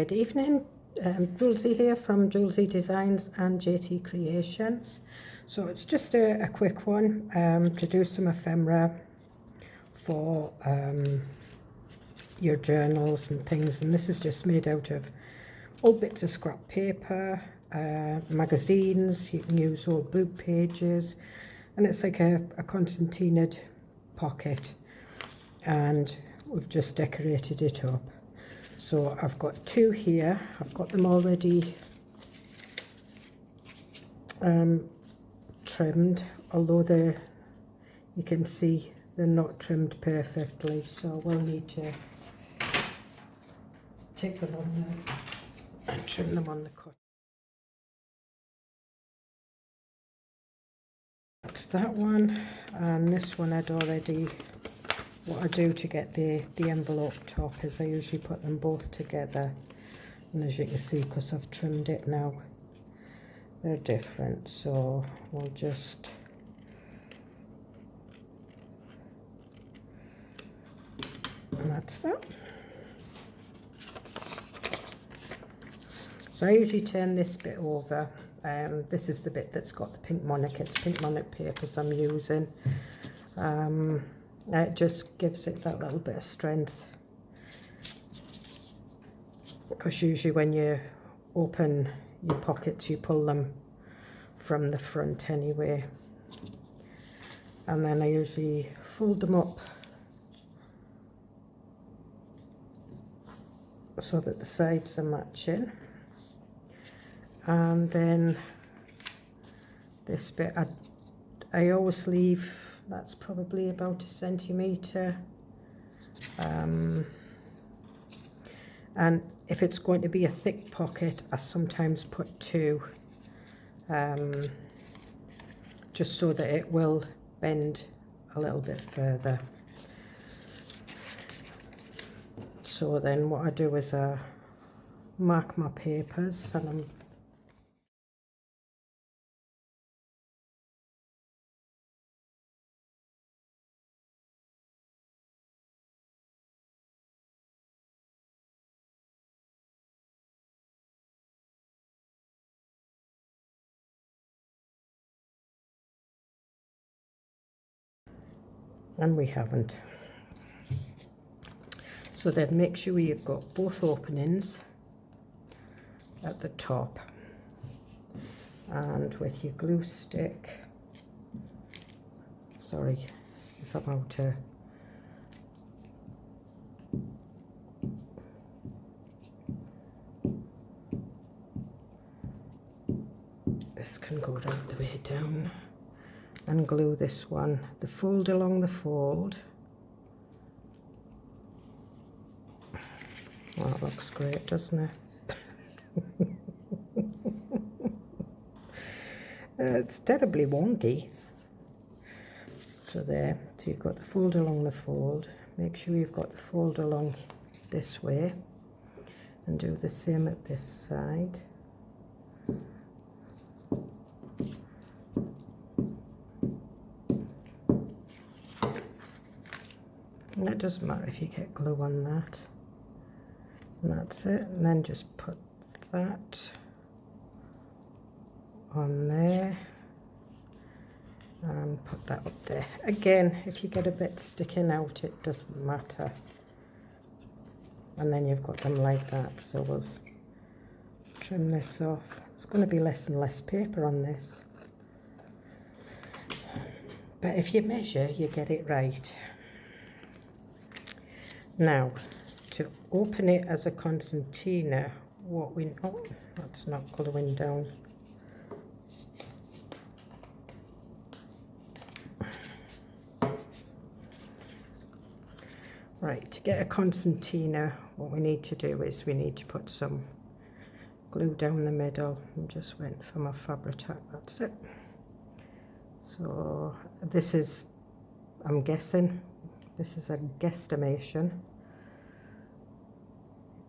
Good evening, Joolse here from Joolsedesigns and JT Creations. So it's just a quick one to do some ephemera for your journals and things, and this is just made out of old bits of scrap paper, magazines. You can use old book pages, and it's like a concertinaed pocket, and we've just decorated it up. So I've got two here. I've got them already trimmed, although you can see they're not trimmed perfectly, so we'll need to take them on there and trim them on the cut. That's that one, and this one I'd already, what I do to get the envelope top is I usually put them both together, and as you can see, because I've trimmed it now, they're different, so we'll just and that's that. So I usually turn this bit over. This is the bit that's got the pink monarch. It's pink monarch papers I'm using. It just gives it that little bit of strength, because usually when you open your pockets you pull them from the front anyway, and then I usually fold them up so that the sides are matching, and then this bit I always leave. That's probably about 1 centimetre, and if it's going to be a thick pocket I sometimes put 2, just so that it will bend a little bit further. So then what I do is I mark my papers, and we haven't. So then make sure you've got both openings at the top, and with your glue stick, sorry if I'm out of this, can go right the way down, and glue this one, the fold along the fold. Well, that looks great, doesn't it? It's terribly wonky. So there, so you've got the fold along the fold. Make sure you've got the fold along this way, and do the same at this side. And it doesn't matter if you get glue on that. And that's it, and then just put that on there and put that up there. Again, if you get a bit sticking out, it doesn't matter. And then you've got them like that, so we'll trim this off. It's going to be less and less paper on this, but if you measure, you get it right. Now, to open it as a concertina, what we, oh, that's not gluing down. Right, to get a concertina, what we need to do is we need to put some glue down the middle. I just went for my Fabri-Tac, that's it. So this is, I'm guessing, this is a guesstimation.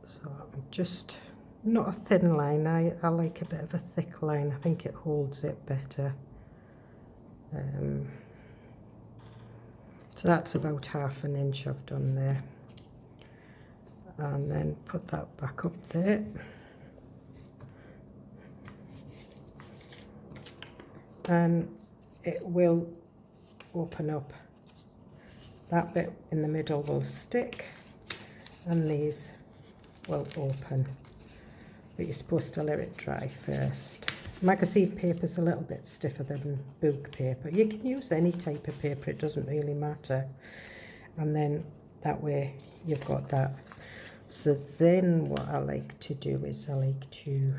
So I'm just, not a thin line, I like a bit of a thick line, I think it holds it better. So that's about 1/2 inch I've done there. and then put that back up there. And it will open up. That bit in the middle will stick and these will open, but you're supposed to let it dry first. Magazine paper is a little bit stiffer than book paper. You can use any type of paper, it doesn't really matter. And then that way you've got that. So then what I like to do is I like to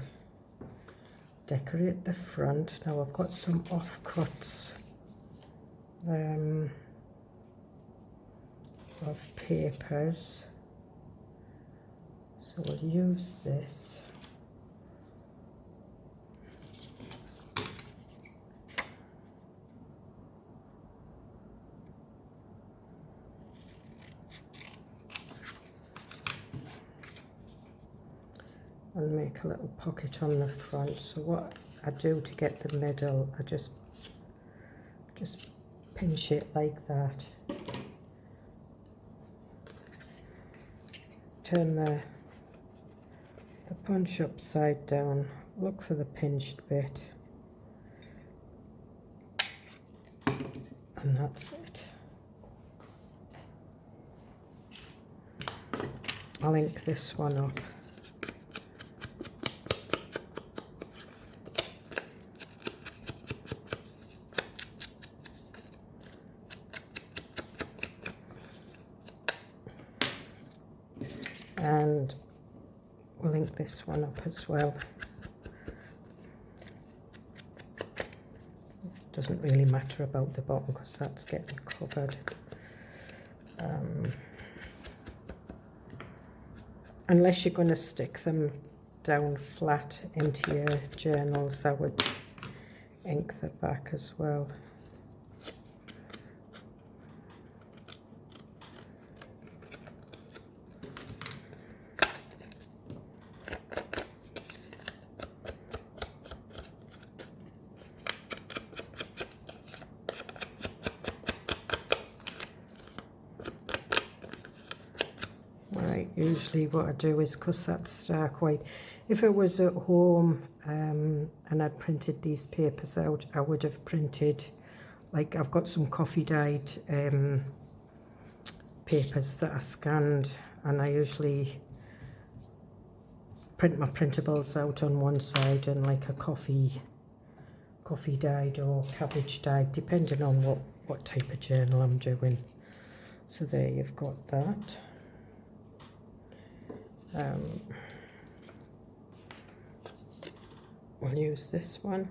decorate the front. Now I've got some offcuts of papers, so we'll use this. And make a little pocket on the front. So what I do to get the middle, I just pinch it like that. Turn the punch upside down, look for the pinched bit, and that's it. I'll ink this one up. And we'll ink this one up as well. Doesn't really matter about the bottom because that's getting covered. Unless you're going to stick them down flat into your journals, I would ink the back as well. Usually what I do is, because that's stark white, if it was at home and I'd printed these papers out, I would have printed, like I've got some coffee dyed papers that I scanned, and I usually print my printables out on one side and like a coffee dyed or cabbage dyed, depending on what type of journal I'm doing. So there you've got that. We'll use this one,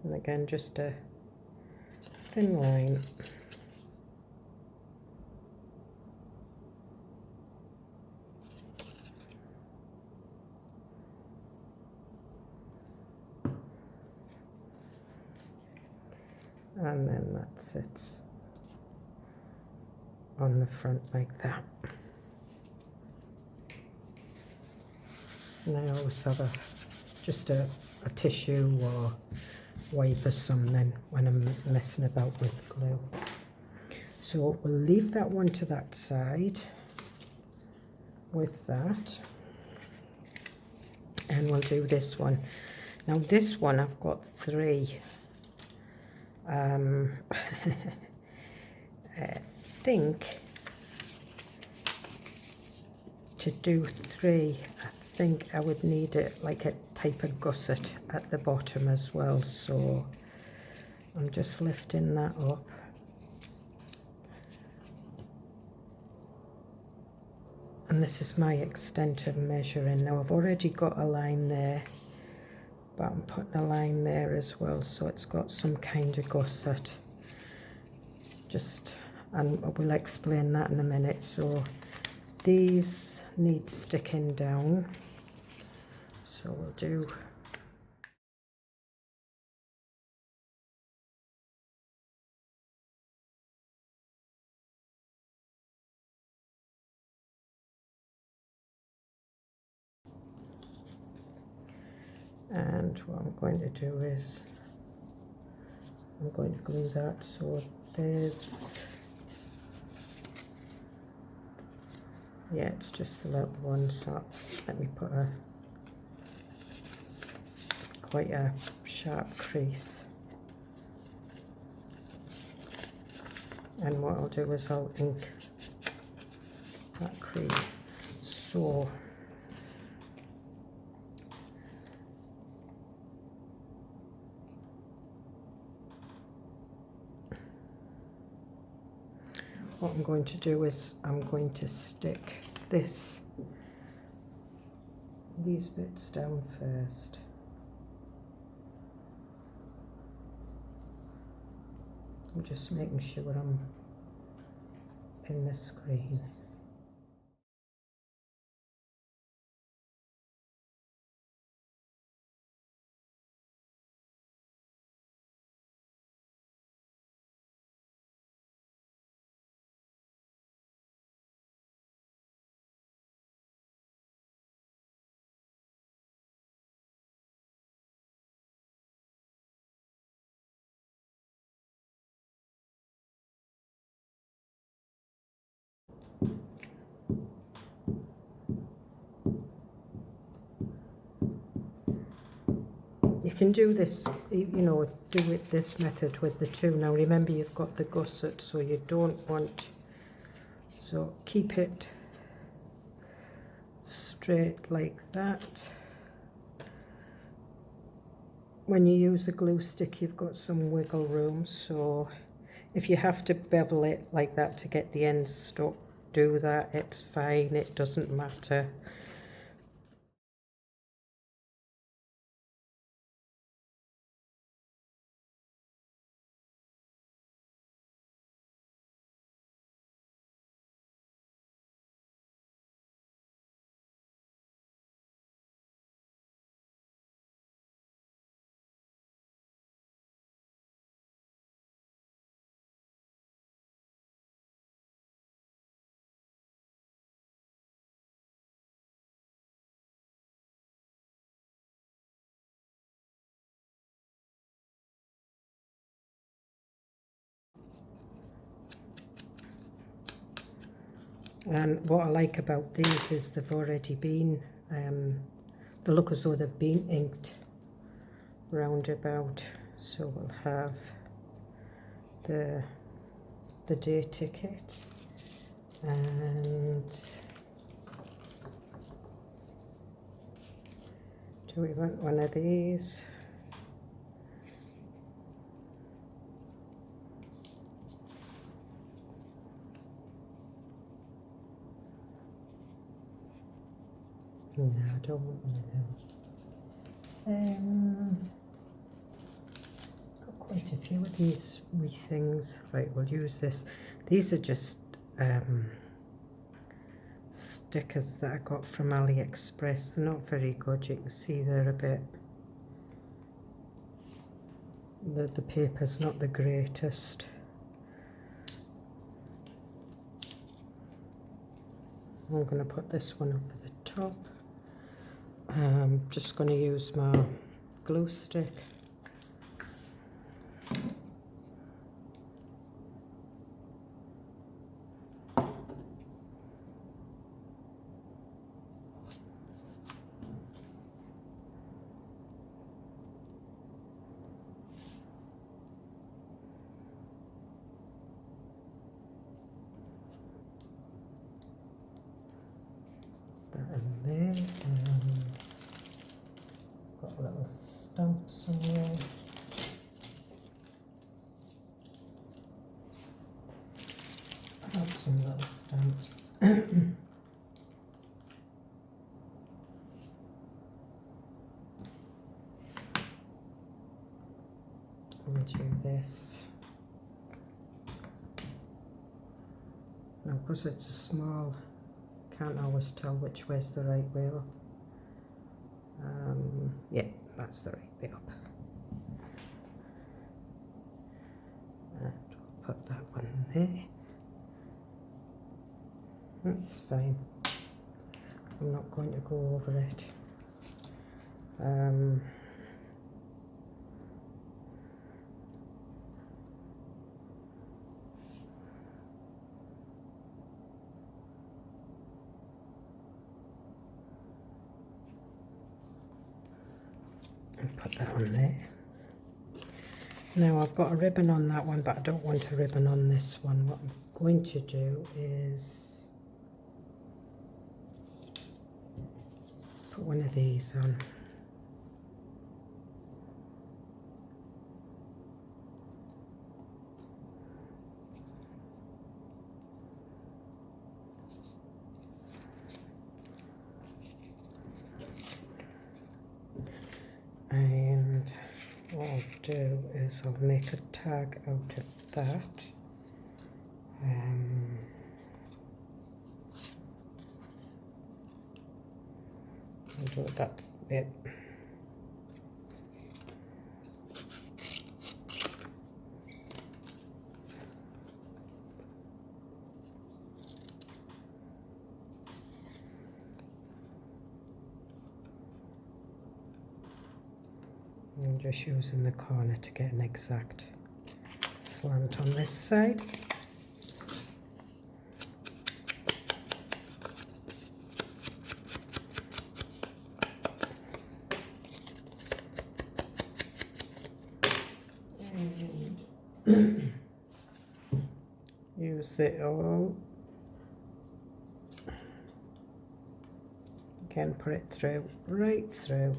and again just a thin line. And then that sits on the front like that. And I always have just a tissue or wipe or something when I'm messing about with glue. So we'll leave that one to that side with that. And we'll do this one. Now this one I've got three. I think to do three, I think I would need it like a type of gusset at the bottom as well, so I'm just lifting that up. And this is my extent of measuring. Now I've already got a line there, but I'm putting a line there as well, so it's got some kind of gusset. And we'll explain that in a minute. So these need sticking down, so we'll do and what I'm going to do is I'm going to glue that, so there's Yeah, it's just the little one, so let me put quite a sharp crease. And what I'll do is I'll ink that crease. So what I'm going to do is I'm going to stick these bits down first. I'm just making sure I'm in the screen. You can do this, you know, do it this method with the two. Now remember, you've got the gusset, so you don't want, so keep it straight like that. When you use a glue stick, you've got some wiggle room, so if you have to bevel it like that to get the ends stuck, do that. It's fine, it doesn't matter. And what I like about these is they've already been, they look as though they've been inked round about. So we'll have the day ticket, and do we want one of these? No, I don't want one of those. Got quite a few of these wee things. Right, we'll use this. These are just stickers that I got from AliExpress. They're not very good. You can see they're a bit, the paper's not the greatest. I'm going to put this one over the top. I'm just going to use my glue stick. That in there. Got a little stamp somewhere. I have some little stamps. We'll do this. Now, because it's a small, can't always tell which way's the right way up. Yeah, that's the right way up. And we'll put that one there. That's fine. I'm not going to go over it. and put that on there. Now I've got a ribbon on that one, but I don't want a ribbon on this one. What I'm going to do is put one of these on. And what I'll do is I'll make a tag out of that. I'll do that bit. I'm just using the corner to get an exact slant on this side. And use it all. Again, put it through, right through.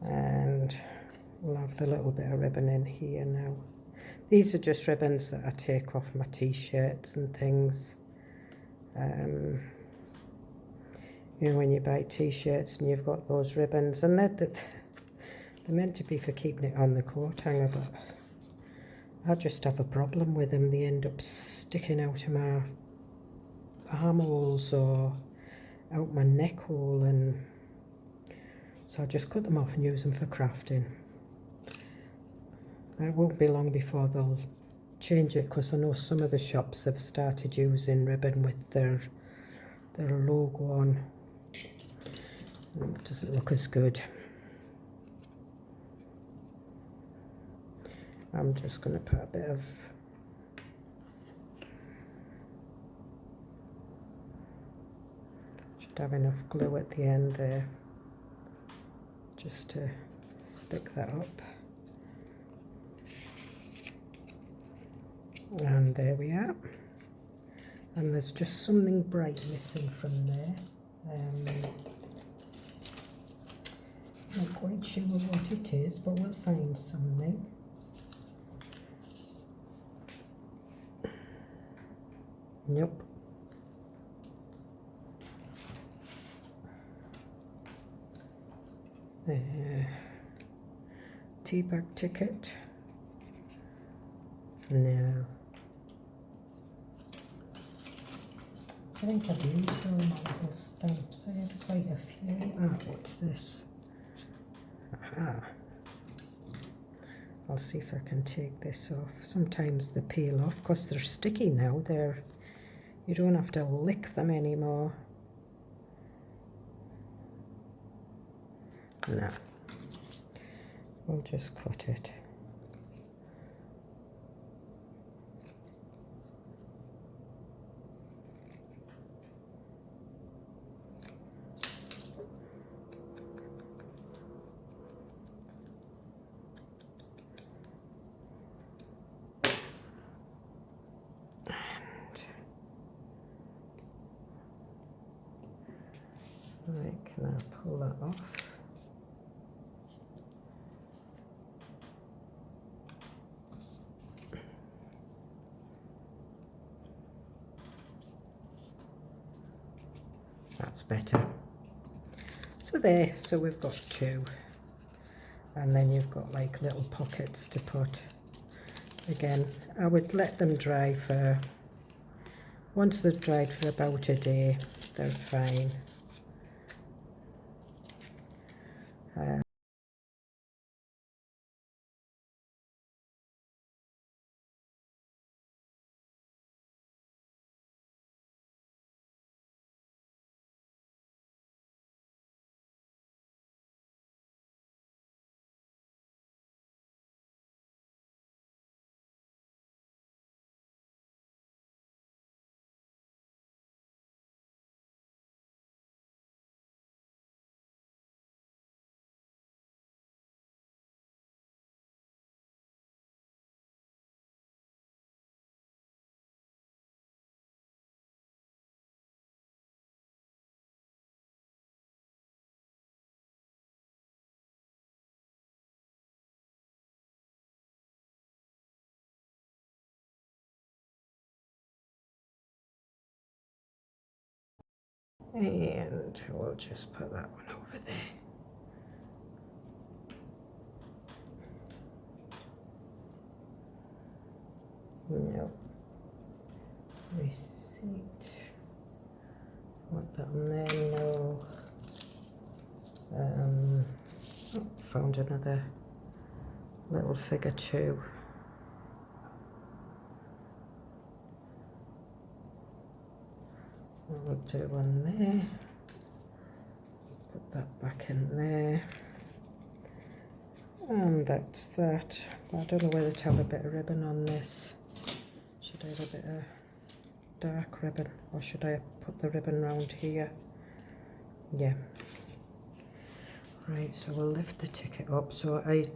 And we'll have the little bit of ribbon in here now. These are just ribbons that I take off my t-shirts and things. You know, when you buy t-shirts and you've got those ribbons, and they're meant to be for keeping it on the coat hanger, but I just have a problem with them. They end up sticking out of my armholes or out my neck hole, and so I just cut them off and use them for crafting. It won't be long before they'll change it, because I know some of the shops have started using ribbon with their logo on. It doesn't look as good. I'm just going to put a bit of should have enough glue at the end there just to stick that up. And there we are. And there's just something bright missing from there. Not quite sure what it is, but we'll find something. Nope. Tea bag ticket. No. I think I've used all my stamps. I had quite a few. Ah, what's this? Aha. I'll see if I can take this off. Sometimes they peel off because they're sticky now. You don't have to lick them anymore. No. We'll just cut it. Right, can I pull that off? That's better. So there, so we've got two. And then you've got like little pockets to put. Again, I would let them dry for, once they've dried for about a day, they're fine. and we'll just put that one over there. No. Receipt. Want that on there? No. Oh, found another little figure too. We'll do one there. Put that back in there. And that's that. I don't know whether to have a bit of ribbon on this. Should I have a bit of dark ribbon, or should I put the ribbon round here? Yeah. Right, so we'll lift the ticket up. So at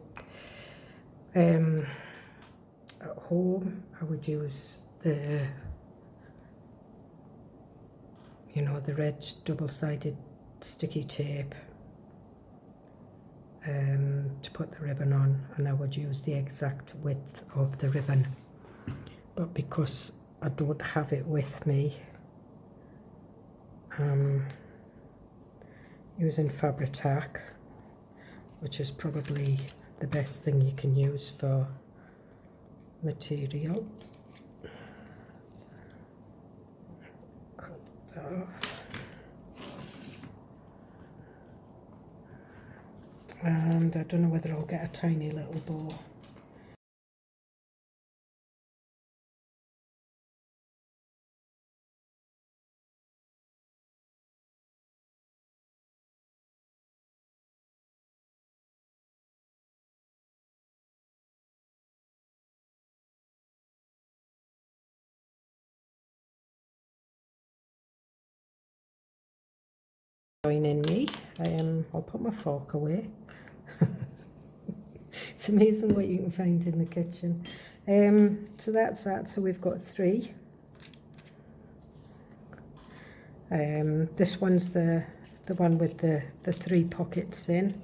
home I would use the, you know, the red double-sided sticky tape to put the ribbon on, and I would use the exact width of the ribbon. But because I don't have it with me, using Fabri-Tac, which is probably the best thing you can use for material. Cut that off. And I don't know whether I'll get a tiny little bow. Joining me, I'll put my fork away. It's amazing what you can find in the kitchen. So that's that. So we've got 3. This one's the one with the 3 pockets in.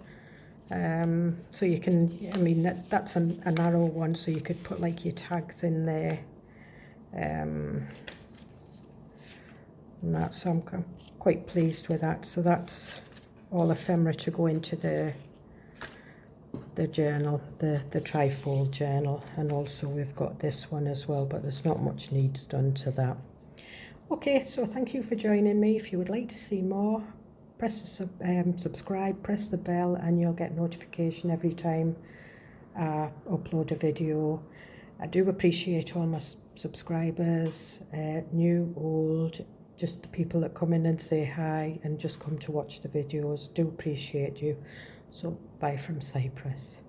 So you can, I mean, that's a narrow one, so you could put like your tags in there. And that, so I'm quite pleased with that. So that's all ephemera to go into the journal, the trifold journal, and also we've got this one as well, but there's not much needs done to that. Okay, so thank you for joining me. If you would like to see more, press the subscribe, press the bell, and you'll get notification every time I upload a video. I do appreciate all my subscribers, new, old, just the people that come in and say hi and just come to watch the videos. Do appreciate you. So bye from Cyprus.